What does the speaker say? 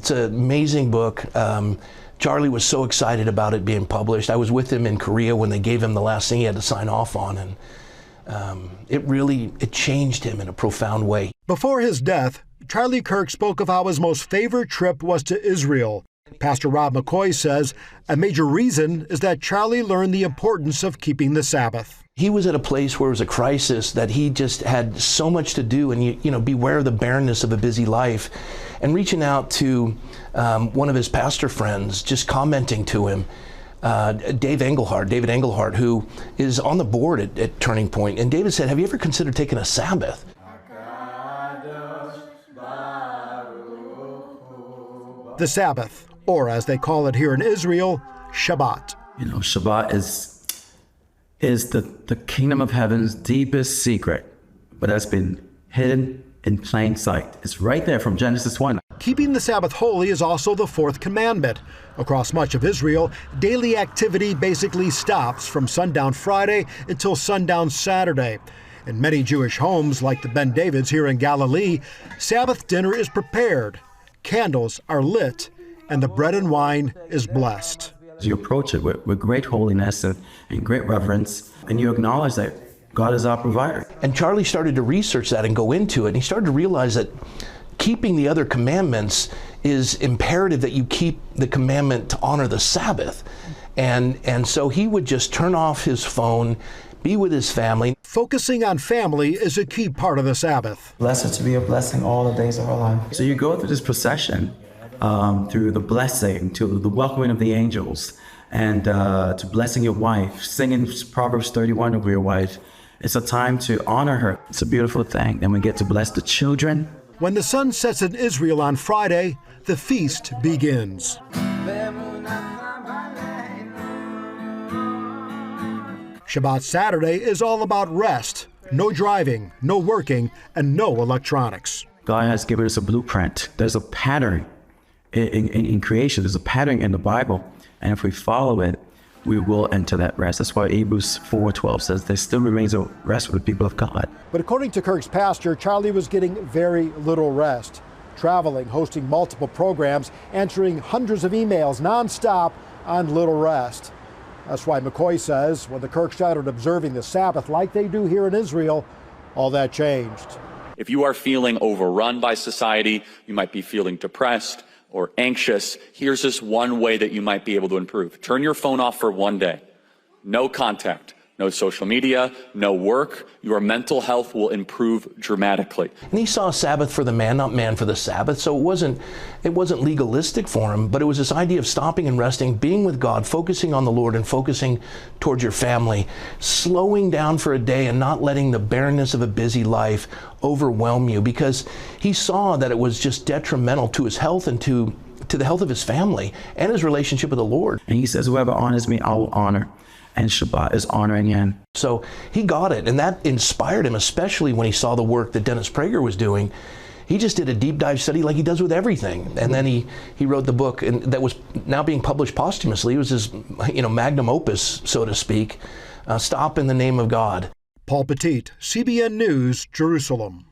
It's an amazing book. Charlie was so excited about it being published. I was with him in Korea when they gave him the last thing he had to sign off on, and it changed him in a profound way. Before his death, Charlie Kirk spoke of how his most favorite trip was to Israel. Pastor Rob McCoy says a major reason is that Charlie learned the importance of keeping the Sabbath. He was at a place where it was a crisis, that he just had so much to do, and beware of the barrenness of a busy life. And reaching out to one of his pastor friends, just commenting to him, David Engelhardt, who is on the board at Turning Point. And David said, have you ever considered taking a Sabbath? The Sabbath, or as they call it here in Israel, Shabbat. Shabbat is the kingdom of heaven's deepest secret, but that's been hidden in plain sight. It's right there from Genesis 1. Keeping the Sabbath holy is also the fourth commandment. Across much of Israel, daily activity basically stops from sundown Friday until sundown Saturday. In many Jewish homes, like the Ben Davids here in Galilee, Sabbath dinner is prepared, candles are lit, and the bread and wine is blessed. You approach it with great holiness and great reverence, and you acknowledge that God is our provider. And Charlie started to research that and go into it, and he started to realize that keeping the other commandments is imperative, that you keep the commandment to honor the Sabbath. And so he would just turn off his phone, be with his family. Focusing on family is a key part of the Sabbath. Blessed to be a blessing all the days of our life. So you go through this procession, through the blessing, to the welcoming of the angels, and to blessing your wife, singing Proverbs 31 over your wife. It's a time to honor her. It's a beautiful thing. Then we get to bless the children. When the sun sets in Israel on Friday, the feast begins. Shabbat Saturday is all about rest, no driving, no working, and no electronics. God has given us a blueprint. There's a pattern in creation. There's a pattern in the Bible. And if we follow it, we will enter that rest. That's why Hebrews 4:12 says there still remains a rest for the people of God. But according to Kirk's pastor, Charlie was getting very little rest, traveling, hosting multiple programs, answering hundreds of emails nonstop on little rest. That's why McCoy says when the Kirks started observing the Sabbath like they do here in Israel, all that changed. If you are feeling overrun by society, you might be feeling depressed or anxious, here's just one way that you might be able to improve. Turn your phone off for one day. No contact, no social media, no work. Your mental health will improve dramatically. And he saw Sabbath for the man, not man for the Sabbath. So it wasn't legalistic for him, but it was this idea of stopping and resting, being with God, focusing on the Lord and focusing towards your family, slowing down for a day and not letting the barrenness of a busy life overwhelm you, because he saw that it was just detrimental to his health and to the health of his family and his relationship with the Lord. And he says, whoever honors me, I will honor. And Shabbat is honoring him. So he got it, and that inspired him, especially when he saw the work that Dennis Prager was doing. He just did a deep dive study like he does with everything. And then he wrote the book, and that was now being published posthumously. It was his magnum opus, so to speak, Stop in the Name of God. Paul Petit, CBN News, Jerusalem.